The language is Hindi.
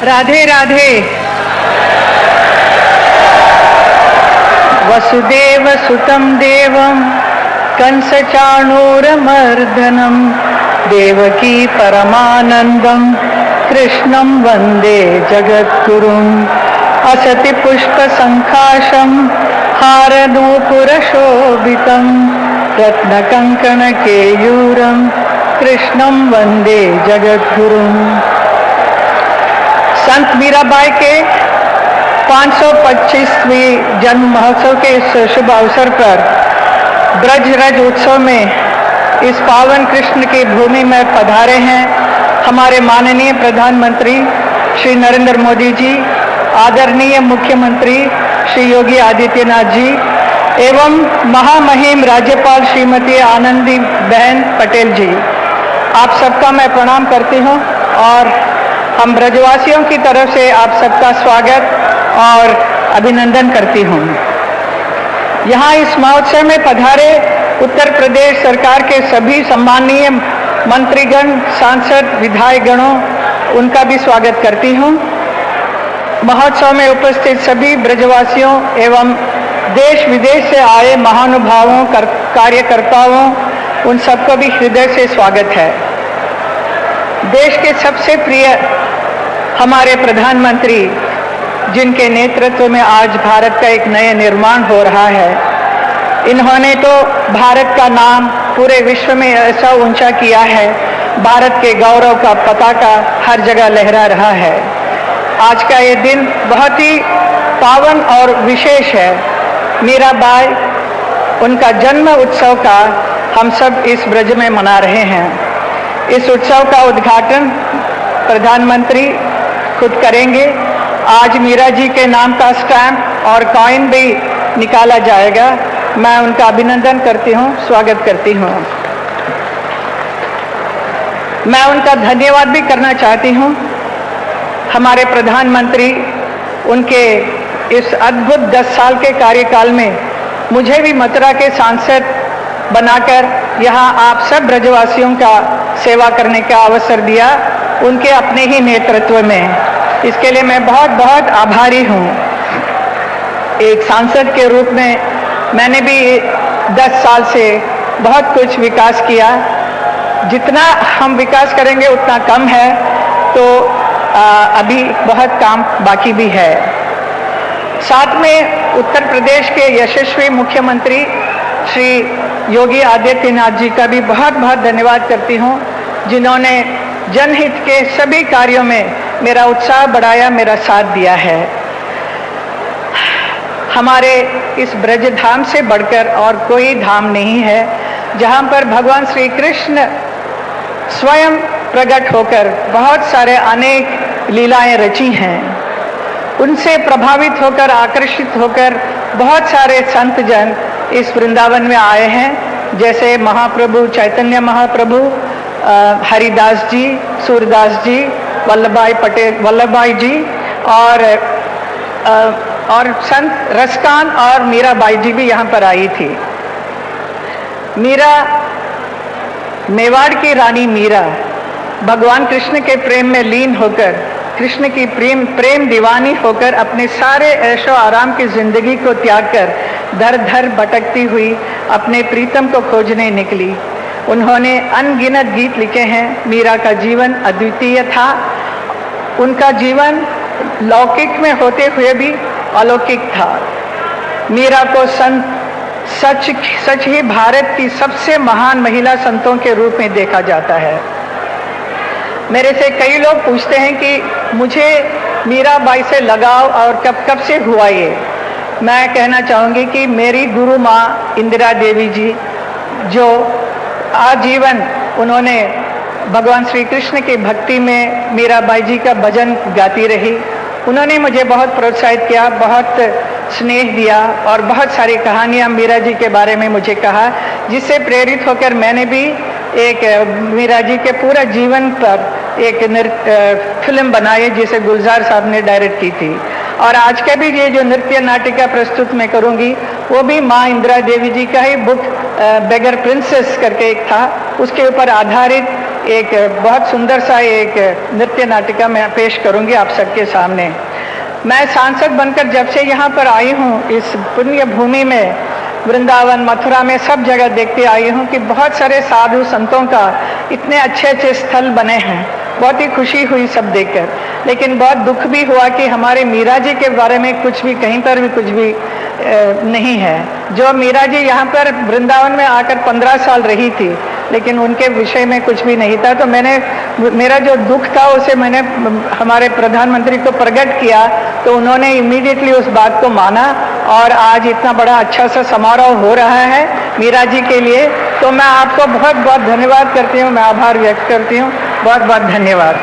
राधे राधे। वसुदेव सुतं देवं कंसचाणूरमर्दनं देवकी परमानंदं कृष्णं वंदे जगद्गुरुं। असति पुष्पसंकाशं हारनूपुरशोभितं रत्नकङ्कणकेयूरं कृष्णं वंदे जगद्गुरुं। संत मीराबाई के 525वीं जन्म महोत्सव के इस शुभ अवसर पर ब्रज रज उत्सव में इस पावन कृष्ण की भूमि में पधारे हैं हमारे माननीय प्रधानमंत्री श्री नरेंद्र मोदी जी, आदरणीय मुख्यमंत्री श्री योगी आदित्यनाथ जी एवं महामहिम राज्यपाल श्रीमती आनंदी बहन पटेल जी। आप सबका मैं प्रणाम करती हूँ और हम ब्रजवासियों की तरफ से आप सबका स्वागत और अभिनंदन करती हूँ। यहाँ इस महोत्सव में पधारे उत्तर प्रदेश सरकार के सभी सम्माननीय मंत्रीगण, सांसद, विधायकगणों, उनका भी स्वागत करती हूँ। महोत्सव में उपस्थित सभी ब्रजवासियों एवं देश विदेश से आए महानुभावों, कार्यकर्ताओं, उन सबको भी हृदय से स्वागत है। देश के सबसे प्रिय हमारे प्रधानमंत्री, जिनके नेतृत्व में आज भारत का एक नया निर्माण हो रहा है, इन्होंने तो भारत का नाम पूरे विश्व में ऐसा ऊंचा किया है, भारत के गौरव का पताका हर जगह लहरा रहा है। आज का ये दिन बहुत ही पावन और विशेष है। मीराबाई, उनका जन्म उत्सव का हम सब इस ब्रज में मना रहे हैं। इस उत्सव का उद्घाटन प्रधानमंत्री खुद करेंगे। आज मीरा जी के नाम का स्टैम्प और कॉइन भी निकाला जाएगा। मैं उनका अभिनंदन करती हूँ, स्वागत करती हूँ। मैं उनका धन्यवाद भी करना चाहती हूँ। हमारे प्रधानमंत्री, उनके इस अद्भुत 10 साल के कार्यकाल में मुझे भी मथुरा के सांसद बनाकर यहाँ आप सब ब्रजवासियों का सेवा करने का अवसर दिया, उनके अपने ही नेतृत्व में। इसके लिए मैं बहुत बहुत आभारी हूँ। एक सांसद के रूप में मैंने भी 10 साल से बहुत कुछ विकास किया। जितना हम विकास करेंगे उतना कम है, तो अभी बहुत काम बाकी भी है। साथ में उत्तर प्रदेश के यशस्वी मुख्यमंत्री श्री योगी आदित्यनाथ जी का भी बहुत बहुत धन्यवाद करती हूँ, जिन्होंने जनहित के सभी कार्यों में मेरा उत्साह बढ़ाया, मेरा साथ दिया है। हमारे इस ब्रज धाम से बढ़कर और कोई धाम नहीं है, जहाँ पर भगवान श्री कृष्ण स्वयं प्रकट होकर बहुत सारे अनेक लीलाएं रची हैं। उनसे प्रभावित होकर, आकर्षित होकर बहुत सारे संत जन इस वृंदावन में आए हैं, जैसे महाप्रभु चैतन्य महाप्रभु, हरिदास जी, सूरदास जी, वल्लभाई जी और संत रसकान और मीराबाई जी भी यहाँ पर आई थी। मीरा, मेवाड़ की रानी मीरा भगवान कृष्ण के प्रेम में लीन होकर, कृष्ण की प्रेम दीवानी होकर अपने सारे ऐशो आराम की जिंदगी को त्याग कर दर दर भटकती हुई अपने प्रीतम को खोजने निकली। उन्होंने अनगिनत गीत लिखे हैं। मीरा का जीवन अद्वितीय था। उनका जीवन लौकिक में होते हुए भी अलौकिक था। मीरा को सच ही भारत की सबसे महान महिला संतों के रूप में देखा जाता है। मेरे से कई लोग पूछते हैं कि मुझे मीराबाई से लगाव और कब से हुआ ये। मैं कहना चाहूँगी कि मेरी गुरु माँ इंदिरा देवी जी, जो आजीवन उन्होंने भगवान श्री कृष्ण की भक्ति में मीराबाई जी का भजन गाती रही, उन्होंने मुझे बहुत प्रोत्साहित किया, बहुत स्नेह दिया और बहुत सारी कहानियाँ मीरा जी के बारे में मुझे कहा, जिससे प्रेरित होकर मैंने भी एक मीरा जी के पूरा जीवन पर एक फिल्म बनाई, जिसे गुलजार साहब ने डायरेक्ट की थी। और आज का भी ये जो नृत्य नाटिका प्रस्तुत मैं करूँगी, वो भी माँ इंदिरा देवी जी का ही बुक बेगर प्रिंसेस करके एक था, उसके ऊपर आधारित एक बहुत सुंदर सा एक नृत्य नाटिका मैं पेश करूंगी आप सबके सामने। मैं सांसद बनकर जब से यहाँ पर आई हूँ, इस पुण्य भूमि में, वृंदावन मथुरा में सब जगह देखते आई हूँ कि बहुत सारे साधु संतों का इतने अच्छे अच्छे स्थल बने हैं। बहुत ही खुशी हुई सब देखकर, लेकिन बहुत दुख भी हुआ कि हमारे मीरा जी के बारे में कुछ भी, कहीं पर भी कुछ भी नहीं है। जो मीरा जी यहाँ पर वृंदावन में आकर 15 साल रही थी, लेकिन उनके विषय में कुछ भी नहीं था। तो मेरा जो दुख था उसे मैंने हमारे प्रधानमंत्री को प्रकट किया, तो उन्होंने इमीडिएटली उस बात को माना और आज इतना बड़ा अच्छा सा समारोह हो रहा है मीरा जी के लिए। तो मैं आपको बहुत बहुत धन्यवाद करती हूँ, मैं आभार व्यक्त करती हूँ। बहुत बहुत धन्यवाद।